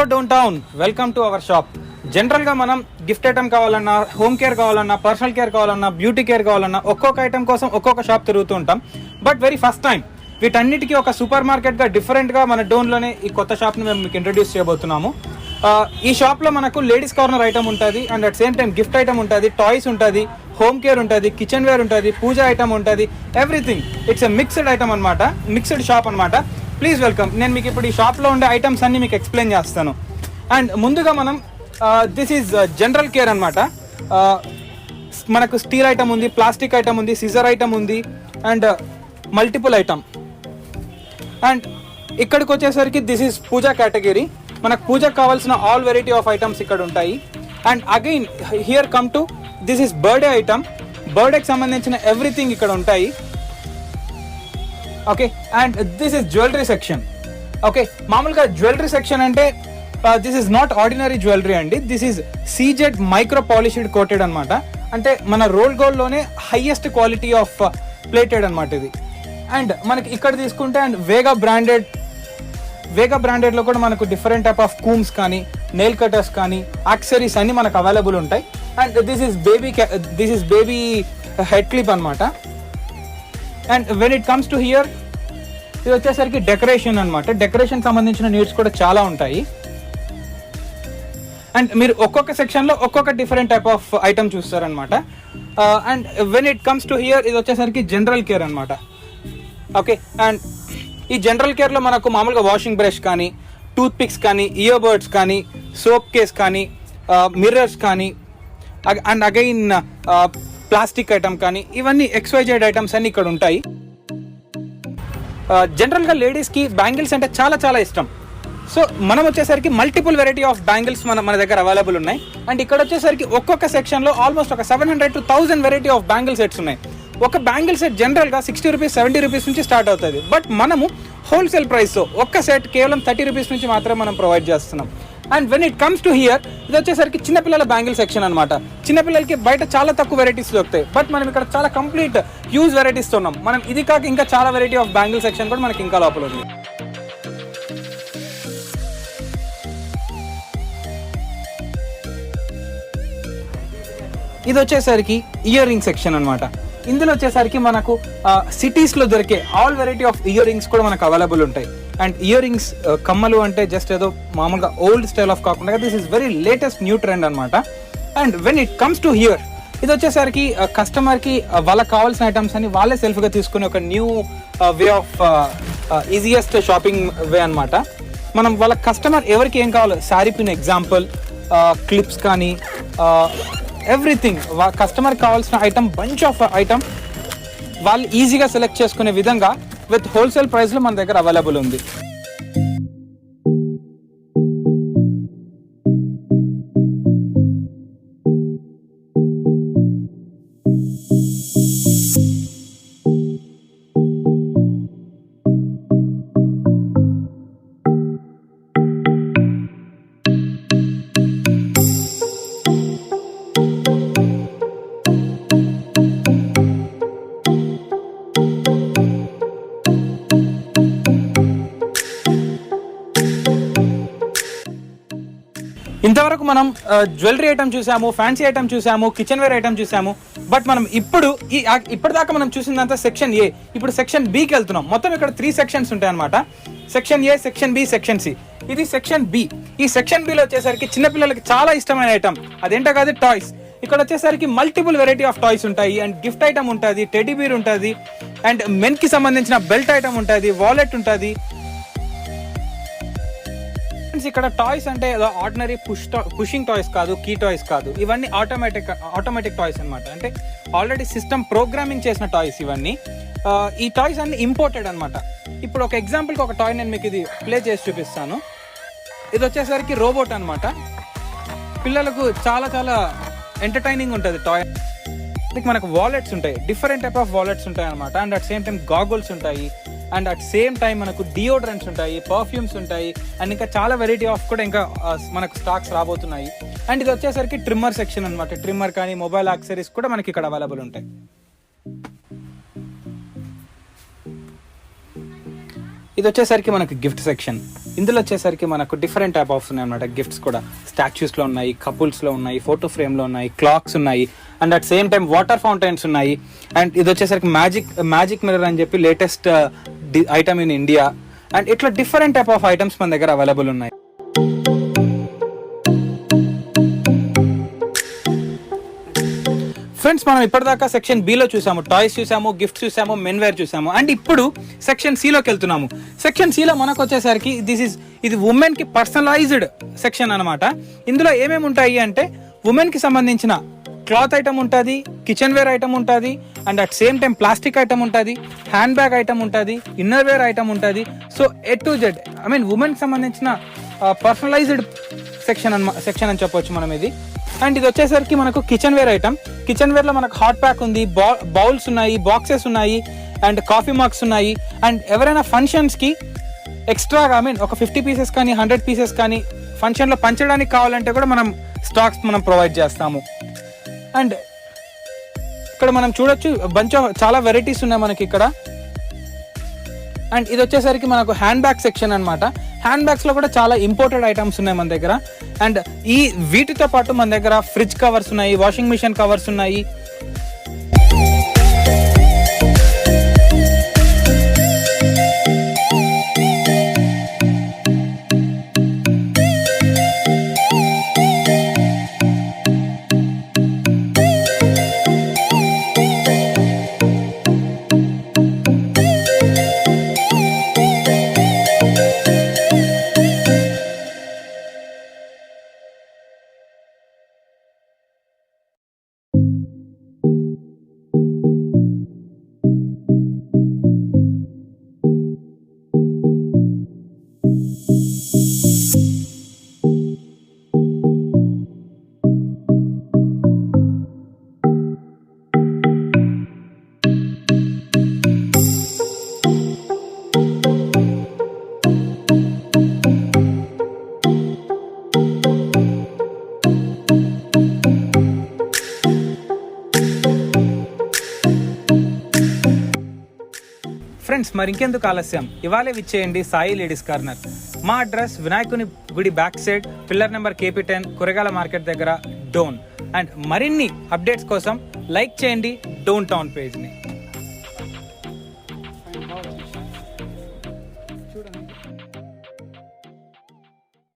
Hello down town, welcome to our shop. జనరల్గా మనం gift item కావాలన్నా, హోమ్ కేర్ కావాలన్నా, పర్సనల్ కేర్ కావాలన్నా, బ్యూటీ కేర్ కావాలన్నా ఒక్కొక్క ఐటమ్ కోసం ఒక్కొక్క షాప్ తిరుగుతూ ఉంటాం. బట్ వెరీ ఫస్ట్ టైం వీటన్నిటికీ ఒక సూపర్ మార్కెట్గా డిఫరెంట్గా మన డోన్లోనే ఈ కొత్త షాప్ని మేము మీకు ఇంట్రడ్యూస్ చేయబోతున్నాము. ఈ షాప్లో మనకు లేడీస్ కార్నర్ ఐటమ్ ఉంటుంది, and at same time gift item ఉంటుంది, టాయ్స్ ఉంటుంది, హోమ్ కేర్ ఉంటుంది, కిచెన్ వేర్ ఉంటుంది, పూజా ఐటమ్ ఉంటుంది, everything. It's a mixed item అనమాట, మిక్స్డ్ షాప్ అనమాట. Please welcome. నేను మీకు ఇప్పుడు ఈ షాప్లో ఉండే ఐటమ్స్ అన్ని మీకు ఎక్స్ప్లెయిన్ చేస్తాను. అండ్ ముందుగా మనం దిస్ ఈజ్ జనరల్ కేర్ అనమాట. మనకు స్టీల్ ఐటమ్ ఉంది, ప్లాస్టిక్ ఐటమ్ ఉంది, సిజర్ ఐటమ్ ఉంది, అండ్ మల్టిపుల్ ఐటమ్. అండ్ ఇక్కడికి వచ్చేసరికి దిస్ ఈజ్ పూజా కేటగిరీ. మనకు పూజకు కావాల్సిన ఆల్ వెరైటీ ఆఫ్ ఐటమ్స్ ఇక్కడ ఉంటాయి. And again here come to this is birthday item. బర్త్డేకి సంబంధించిన ఎవ్రీథింగ్ ఇక్కడ ఉంటాయి. Okay, and this is jewellery section. Okay, మామూలుగా జ్యువెలరీ సెక్షన్ అంటే this is not ordinary jewellery అండి. This is CZ micro polished coated అనమాట. అంటే మన రోల్ గోల్డ్లోనే హైయెస్ట్ క్వాలిటీ ఆఫ్ ప్లేటెడ్ అనమాట ఇది. అండ్ మనకి ఇక్కడ తీసుకుంటే అండ్ వేగా బ్రాండెడ్లో కూడా మనకు డిఫరెంట్ టైప్ ఆఫ్ కూమ్స్ కానీ, నెయిల్ కటర్స్ కానీ, యాక్సెసరీస్ అన్ని మనకు అవైలబుల్ ఉంటాయి. And this is baby head clip అనమాట. And when it comes to here, ఇది వచ్చేసరికి డెకరేషన్ అనమాట. డెకరేషన్ సంబంధించిన నీడ్స్ కూడా చాలా ఉంటాయి. అండ్ మీరు ఒక్కొక్క సెక్షన్లో ఒక్కొక్క డిఫరెంట్ టైప్ ఆఫ్ ఐటమ్ చూస్తారనమాట. And when it comes to here, ఇది వచ్చేసరికి జనరల్ కేర్ అనమాట. ఓకే, అండ్ ఈ జనరల్ కేర్లో మనకు మామూలుగా వాషింగ్ బ్రష్ కానీ, టూత్ పిక్స్ కానీ, ఇయర్ బర్డ్స్ కానీ, సోప్ కేస్ కానీ, మిర్రర్స్ కానీ, అండ్ అగైన్ ప్లాస్టిక్ ఐటమ్ కానీ, ఇవన్నీ XYZ ఐటమ్స్ అన్ని ఇక్కడ ఉంటాయి. జనరల్గా లేడీస్కి బ్యాంగిల్స్ అంటే చాలా చాలా ఇష్టం. సో మనం వచ్చేసరికి మల్టిపుల్ వెరైటీ ఆఫ్ బ్యాంగిల్స్ మన దగ్గర అవైలబుల్ ఉన్నాయి. అండ్ ఇక్కడ వచ్చేసరికి ఒక్కొక్క సెక్షన్లో ఆల్మోస్ట్ ఒక 700 to 1000 variety of bangle sets ఉన్నాయి. ఒక బ్యాంగిల్ సెట్ జనరల్గా 60 రూపీస్ 70 రూపీస్ నుంచి స్టార్ట్ అవుతుంది. బట్ మనము హోల్సేల్ ప్రైస్తో ఒక్క సెట్ కేవలం 30 రూపీస్ నుంచి మాత్రమే మనం ప్రొవైడ్ చేస్తున్నాం. And when it comes to here, ఇది వచ్చేసరికి చిన్నపిల్లల బ్యాంగిల్ సెక్షన్ అనమాట. చిన్నపిల్లలకి బయట చాలా తక్కువ వెరైటీస్ దొరుకుతాయి, బట్ మనం ఇక్కడ చాలా కంప్లీట్ హ్యూజ్ వెరైటీస్ ఉన్నాం. మనం ఇది కాక ఇంకా చాలా వెరైటీ ఆఫ్ బ్యాంగిల్ సెక్షన్ కూడా మనకి ఇంకా లోపల ఉంది. ఇది వచ్చేసరికి ఇయర్ రింగ్ సెక్షన్ అనమాట. ఇందులో వచ్చేసరికి మనకు సిటీస్లో దొరికే all variety of ear rings కూడా మనకు అవైలబుల్ ఉంటాయి. అండ్ ఇయర్ రింగ్స్ కమ్మలు అంటే జస్ట్ ఏదో మామూలుగా ఓల్డ్ స్టైల్ ఆఫ్ కాకుండా this is very latest new trend అనమాట. And when it comes to here, ఇది వచ్చేసరికి కస్టమర్కి వాళ్ళకి కావాల్సిన ఐటమ్స్ అని వాళ్ళే సెల్ఫ్గా తీసుకుని ఒక new way of easiest shopping way అనమాట. మనం వాళ్ళ కస్టమర్ ఎవరికి ఏం కావాలో, శారీ పిన్ ఎగ్జాంపుల్, క్లిప్స్ కానీ, ఎవ్రీథింగ్ కస్టమర్కి కావాల్సిన ఐటమ్, బంచ్ ఆఫ్ ఐటమ్ వాళ్ళు ఈజీగా సెలెక్ట్ చేసుకునే విధంగా విత్ హోల్సేల్ ప్రైస్లో మన దగ్గర అవైలబుల్ ఉంది. ఇంతవరకు మనం జ్యువెలరీ ఐటమ్ చూసాము, ఫ్యాన్సీ ఐటమ్ చూసాము, కిచెన్ వేర్ ఐటమ్ చూసాము. బట్ మనం ఇప్పటిదాకా మనం చూసిందంతా సెక్షన్ ఏ. ఇప్పుడు సెక్షన్ బికి వెళ్తున్నాం. మొత్తం ఇక్కడ 3 సెక్షన్స్ ఉంటాయి అనమాట. Section A, section B, section C. ఇది సెక్షన్ బి. ఈ సెక్షన్ బిలో వచ్చేసరికి చిన్నపిల్లలకి చాలా ఇష్టమైన ఐటమ్ అదేంటో కాదు, టాయ్స్. ఇక్కడ వచ్చేసరికి మల్టిపుల్ వెరైటీ ఆఫ్ టాయ్స్ ఉంటాయి. అండ్ గిఫ్ట్ ఐటమ్ ఉంటుంది, టెడ్డీ బీర్ ఉంటుంది, అండ్ మెన్కి సంబంధించిన బెల్ట్ ఐటమ్ ఉంటుంది, వాలెట్ ఉంటుంది. ఇక్కడ టాయ్స్ అంటే ఆర్డినరీ పుషింగ్ టాయ్స్ కాదు, కీ టాయ్స్ కాదు. ఇవన్నీ ఆటోమేటిక్ టాయ్స్ అనమాట. అంటే ఆల్రెడీ సిస్టమ్ ప్రోగ్రామింగ్ చేసిన టాయ్స్ ఇవన్నీ. ఈ టాయ్స్ అన్ని ఇంపోర్టెడ్ అనమాట. ఇప్పుడు ఒక ఎగ్జాంపుల్కి ఒక టాయ్ నేను మీకు ఇది ప్లే చేసి చూపిస్తాను. ఇది వచ్చేసరికి రోబోట్ అనమాట. పిల్లలకు చాలా చాలా ఎంటర్టైనింగ్ ఉంటుంది టాయ్. మనకు వాలెట్స్ ఉంటాయి, డిఫరెంట్ టైప్ ఆఫ్ వాలెట్స్ ఉంటాయి అనమాట. And at same time goggles ఉంటాయి, అండ్ అట్ సేమ్ టైం మనకు డియోడ్రెంట్స్ ఉంటాయి, పర్ఫ్యూమ్స్ ఉంటాయి, అండ్ ఇంకా చాలా వెరైటీ ఆఫ్ కూడా ఇంకా మనకు స్టాక్స్ రాబోతున్నాయి. అండ్ ఇది వచ్చేసరికి ట్రిమ్మర్ సెక్షన్ అనమాట. ట్రిమ్మర్ కానీ, మొబైల్ యాక్సెసరీస్ కూడా మనకి ఇక్కడ అవైలబుల్ ఉంటాయి. ఇది వచ్చేసరికి మనకు గిఫ్ట్ సెక్షన్. ఇందులో వచ్చేసరికి మనకు డిఫరెంట్ టైప్ ఆఫ్ ఉన్నాయి అన్నమాట. గిఫ్ట్స్ కూడా స్టాచ్యూస్లో ఉన్నాయి, కపుల్స్లో ఉన్నాయి, ఫోటో ఫ్రేమ్లో ఉన్నాయి, క్లాక్స్ ఉన్నాయి, and at same time water fountains ఉన్నాయి. అండ్ ఇది వచ్చేసరికి మ్యాజిక్ మిర్రర్ అని చెప్పి latest item in India. And ఇట్లా డిఫరెంట్ టైప్ ఆఫ్ ఐటమ్స్ మన దగ్గర అవైలబుల్ ఉన్నాయి. ఫ్రెండ్స్, మనం ఇప్పటిదాకా సెక్షన్ బిలో చూసాము, టాయ్స్ చూసాము, గిఫ్ట్స్ చూసాము, మెన్ వేర్ చూసాము. అండ్ ఇప్పుడు సెక్షన్ సిలోకి వెళ్తున్నాము. సెక్షన్ సిలో మనకు వచ్చేసరికి ఇది ఉమెన్ కి పర్సనలైజ్డ్ సెక్షన్ అనమాట. ఇందులో ఏమేమి ఉంటాయి అంటే ఉమెన్ కి సంబంధించిన క్లాత్ ఐటమ్ ఉంటుంది, కిచెన్ వేర్ ఐటమ్ ఉంటుంది, and at same time plastic item ఉంటుంది, హ్యాండ్ బ్యాగ్ ఐటమ్ ఉంటుంది, ఇన్నర్ వేర్ ఐటమ్ ఉంటుంది. So A to Z women కి సంబంధించిన పర్సనలైజ్డ్ సెక్షన్ అని చెప్పొచ్చు మనం ఇది. అండ్ ఇది వచ్చేసరికి మనకు kitchenware item. Kitchenware లో మనకు హాట్ ప్యాక్ ఉంది, బౌల్స్ ఉన్నాయి, బాక్సెస్ ఉన్నాయి, అండ్ కాఫీ మగ్స్ ఉన్నాయి. అండ్ ఎవరైనా ఫంక్షన్స్ కి ఎక్స్ట్రాగా ఒక 50 పీసెస్ కానీ 100 పీసెస్ కానీ ఫంక్షన్ లో పంచడానికి కావాలంటే కూడా మనం స్టాక్స్ ప్రొవైడ్ చేస్తాము. అండ్ ఇక్కడ మనం చూడొచ్చు చాలా వెరైటీస్ ఉన్నాయి మనకి ఇక్కడ. అండ్ ఇది వచ్చేసరికి మనకు హ్యాండ్ బ్యాగ్ సెక్షన్ అనమాట. హ్యాండ్ బ్యాగ్స్ లో కూడా చాలా ఇంపోర్టెడ్ ఐటమ్స్ ఉన్నాయి మన దగ్గర. అండ్ వీటితో పాటు మన దగ్గర ఫ్రిడ్జ్ కవర్స్ ఉన్నాయి, వాషింగ్ మిషన్ కవర్స్ ఉన్నాయి. ఫ్రెండ్స్, మరి ఇంకెందుకు ఆలస్యం, ఇవాళే విచ్చేయండి సాయి లేడీస్ కార్నర్. మా అడ్రస్ వినాయకుని గుడి back side, pillar number KP10, కూరగాయల మార్కెట్ దగ్గర, డోన్. అండ్ మరిన్ని అప్డేట్స్ కోసం లైక్ చేయండి డోన్ టౌన్ పేజ్ని.